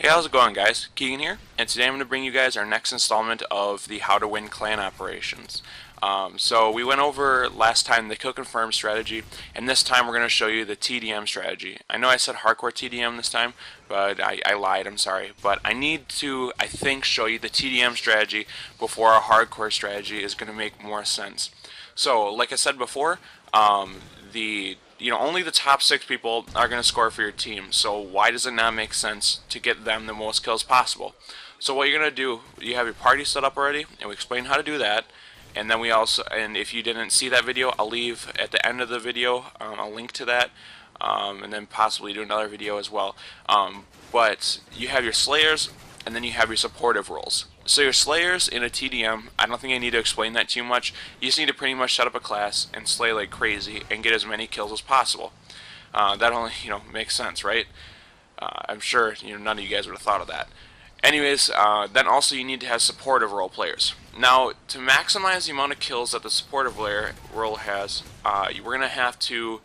Hey, how's it going, guys? Keegan here, and today I'm going to bring you guys our next installment of the How to Win Clan Operations. So we went over last time the kill confirm strategy, and this time we're going to show you the TDM strategy. I know I said hardcore TDM this time, but I lied, I'm sorry. But I need to, I think, show you the TDM strategy before our hardcore strategy is going to make more sense. So, like I said before, only the top 6 people are going to score for your team. So why does it not make sense to get them the most kills possible? So what you're going to do, you have your party set up already, and we explain how to do that. And then and if you didn't see that video, I'll leave at the end of the video a link to that, and then possibly do another video as well. But you have your slayers, and then you have your supportive roles. So your slayers in a TDM, I don't think I need to explain that too much. You just need to pretty much set up a class and slay like crazy and get as many kills as possible. That only makes sense, right? I'm sure none of you guys would have thought of that. Anyways, then also you need to have supportive role players. Now, to maximize the amount of kills that the supportive role has, we're going to have to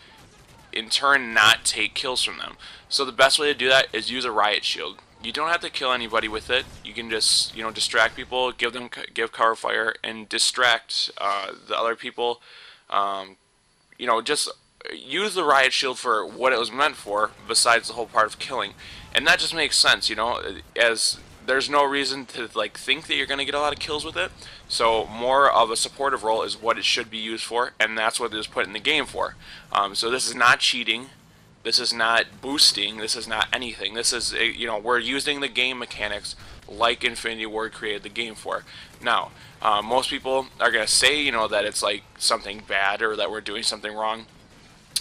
in turn not take kills from them. So the best way to do that is use a riot shield. You don't have to kill anybody with it. You can just distract people, give cover fire, and distract the other people. Just use the riot shield for what it was meant for, besides the whole part of killing. And that just makes sense, as there's no reason to think that you're going to get a lot of kills with it. So more of a supportive role is what it should be used for, and that's what it was put in the game for. So this is not cheating. This is not boosting. This is not anything. This is, we're using the game mechanics like Infinity Ward created the game for. Now, most people are going to say, that it's like something bad or that we're doing something wrong,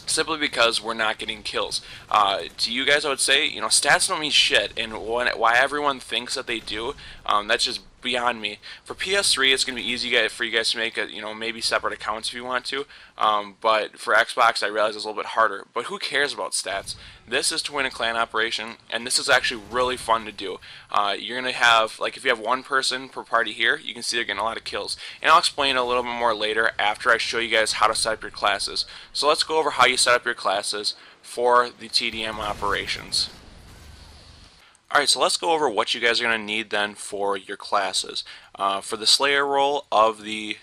simply because we're not getting kills. To you guys, I would say, stats don't mean shit, and why everyone thinks that they do, that's just beyond me. For PS3, it's going to be easy for you guys to make maybe separate accounts if you want to, but for Xbox, I realize it's a little bit harder. But who cares about stats? This is to win a clan operation, and this is actually really fun to do. You're going to have, if you have one person per party here, you can see they're getting a lot of kills. And I'll explain a little bit more later after I show you guys how to set up your classes. So let's go over how you set up your classes for the TDM operations. Alright, so let's go over what you guys are going to need then for your classes. For the Slayer role of a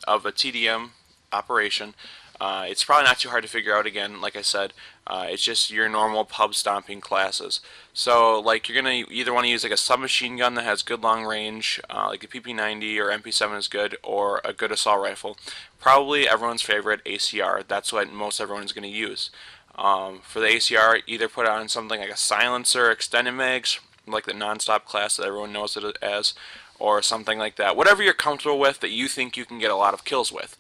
TDM operation, it's probably not too hard to figure out. Again, like I said, it's just your normal pub stomping classes. So you're going to either want to use a submachine gun that has good long range, like a PP90 or MP7 is good, or a good assault rifle. Probably everyone's favorite, ACR. That's what most everyone's going to use. For the ACR, either put on something like a silencer, extended mags, like the non-stop class that everyone knows it as, or something like that. Whatever you're comfortable with that you think you can get a lot of kills with.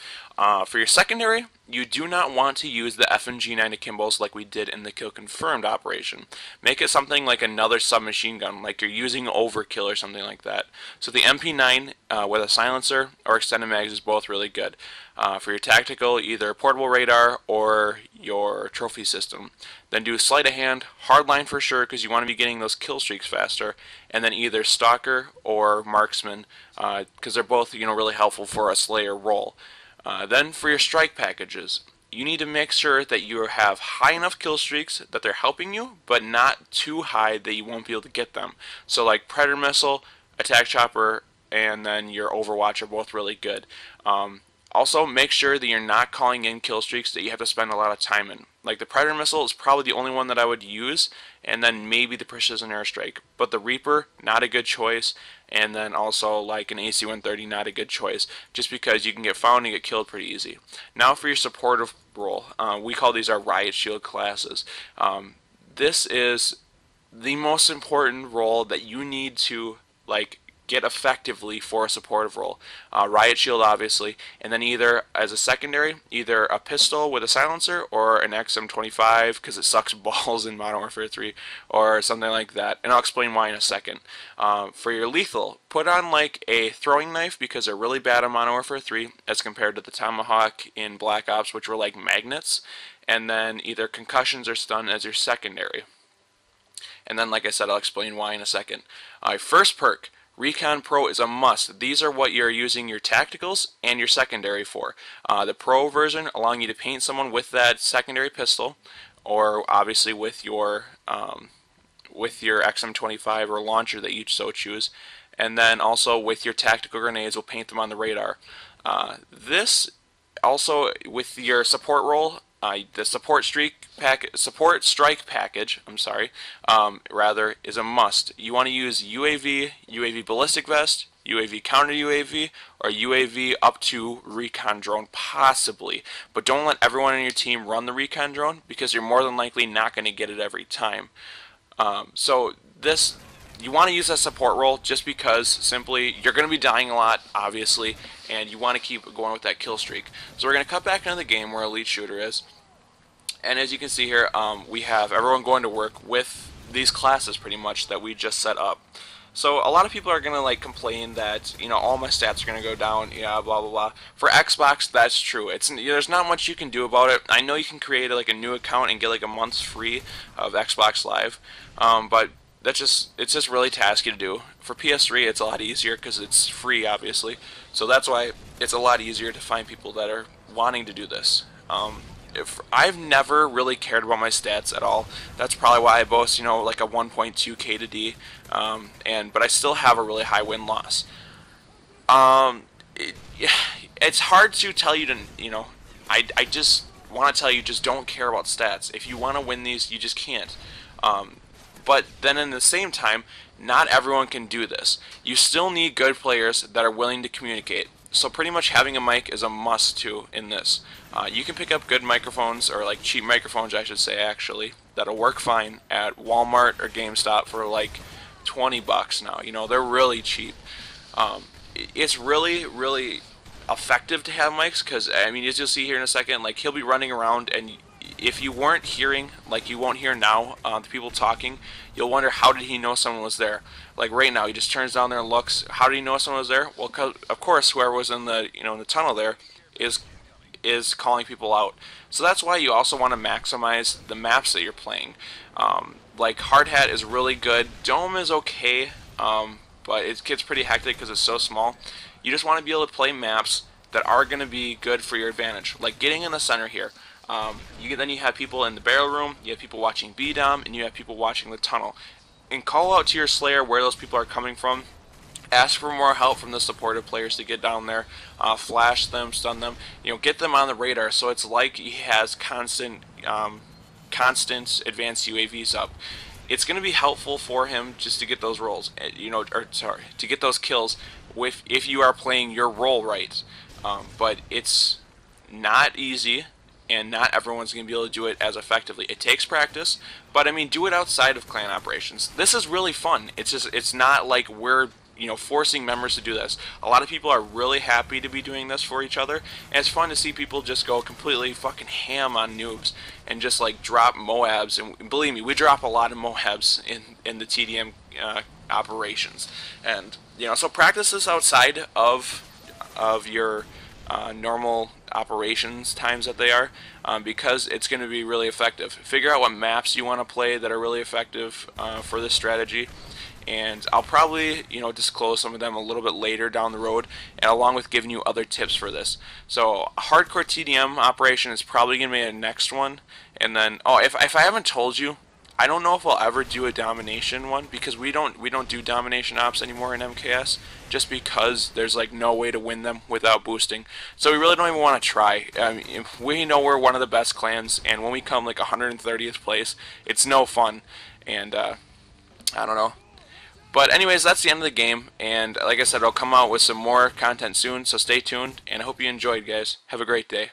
For your secondary, you do not want to use the FNG9 akimbos like we did in the kill confirmed operation. Make it something like another submachine gun, like you're using overkill or something like that. So the MP9 with a silencer or extended mags is both really good. For your tactical, either portable radar or your trophy system. Then do sleight of hand, hardline for sure, because you want to be getting those kill streaks faster, and then either stalker or marksman, because they're both really helpful for a slayer role. Then for your strike packages, you need to make sure that you have high enough kill streaks that they're helping you, but not too high that you won't be able to get them. So like Predator Missile, Attack Chopper, and then your Overwatch are both really good. Also, make sure that you're not calling in kill streaks that you have to spend a lot of time in. Like the Predator Missile is probably the only one that I would use, and then maybe the Precision Airstrike. But the Reaper, not a good choice, and then also like an AC-130, not a good choice, just because you can get found and get killed pretty easy. Now for your supportive role, we call these our Riot Shield classes. This is the most important role that you need to get effectively for a supportive role. Riot Shield, obviously, and then either as a secondary, either a pistol with a silencer or an XM25 because it sucks balls in Modern Warfare 3, or something like that, and I'll explain why in a second. For your lethal, put on a throwing knife because they're really bad in Modern Warfare 3 as compared to the Tomahawk in Black Ops, which were like magnets, and then either concussions or stun as your secondary. And then, like I said, I'll explain why in a second. First perk, Recon Pro is a must. These are what you're using your tacticals and your secondary for. The Pro version allowing you to paint someone with that secondary pistol, or obviously with your with your XM25 or launcher that you so choose, and then also with your tactical grenades, we'll paint them on the radar. This also with your support role, the support strike package. I'm sorry, rather is a must. You want to use UAV, UAV ballistic vest, UAV counter UAV, or UAV up to recon drone possibly. But don't let everyone on your team run the recon drone because you're more than likely not going to get it every time. So this, you want to use that support role just because simply you're going to be dying a lot, obviously, and you want to keep going with that kill streak. So we're going to cut back into the game where Elite Shooter is. And as you can see here, we have everyone going to work with these classes pretty much that we just set up. So a lot of people are going to like complain that, you know, all my stats are going to go down, yeah, blah, blah, blah. For Xbox, that's true. There's not much you can do about it. I know you can create like a new account and get like a month's free of Xbox Live, but it's just really tasky to do. For PS3, it's a lot easier because it's free, obviously. So that's why it's a lot easier to find people that are wanting to do this. I've never really cared about my stats at all. That's probably why I boast, you know, like a 1.2 K to D, but I still have a really high win loss. It's hard to tell you to, you know, I just want to tell you, just don't care about stats. If you want to win these, you just can't. But then in the same time, not everyone can do this. You still need good players that are willing to communicate. So pretty much having a mic is a must too in this. You can pick up good microphones, or like cheap microphones I should say actually, that'll work fine at Walmart or GameStop for like 20 bucks now. You know, they're really cheap. It's really, really effective to have mics because, I mean, as you'll see here in a second, like he'll be running around and if you weren't hearing, like you won't hear now, the people talking, you'll wonder how did he know someone was there. Like right now, he just turns down there and looks. How did he know someone was there? Well, of course, whoever was in the in the tunnel there is calling people out. So that's why you also want to maximize the maps that you're playing. Like Hard Hat is really good. Dome is okay, but it gets pretty hectic because it's so small. You just want to be able to play maps that are going to be good for your advantage. Like getting in the center here. Then you have people in the barrel room, you have people watching B-Dom, and you have people watching the tunnel. And call out to your Slayer where those people are coming from. Ask for more help from the supportive players to get down there, flash them, stun them, get them on the radar so it's like he has constant advanced UAVs up. It's going to be helpful for him just to get those rolls, to get those kills if you are playing your role right. But it's not easy. And not everyone's going to be able to do it as effectively. It takes practice, but I mean, do it outside of clan operations. This is really fun. It's not like we're forcing members to do this. A lot of people are really happy to be doing this for each other, and it's fun to see people just go completely fucking ham on noobs and just like drop Moabs. And believe me, we drop a lot of Moabs in the TDM operations. And so practice this outside of your normal operations times that they are, because it's going to be really effective. Figure out what maps you want to play that are really effective for this strategy, and I'll probably disclose some of them a little bit later down the road, and along with giving you other tips for this. So hardcore TDM operation is probably going to be a next one, and then if I haven't told you, I don't know if we'll ever do a domination one because we don't do domination ops anymore in MKS, just because there's like no way to win them without boosting. So we really don't even want to try. I mean, we know we're one of the best clans, and when we come like 130th place, it's no fun. And I don't know. But anyways, that's the end of the game, and like I said, I'll come out with some more content soon, so stay tuned, and I hope you enjoyed, guys. Have a great day.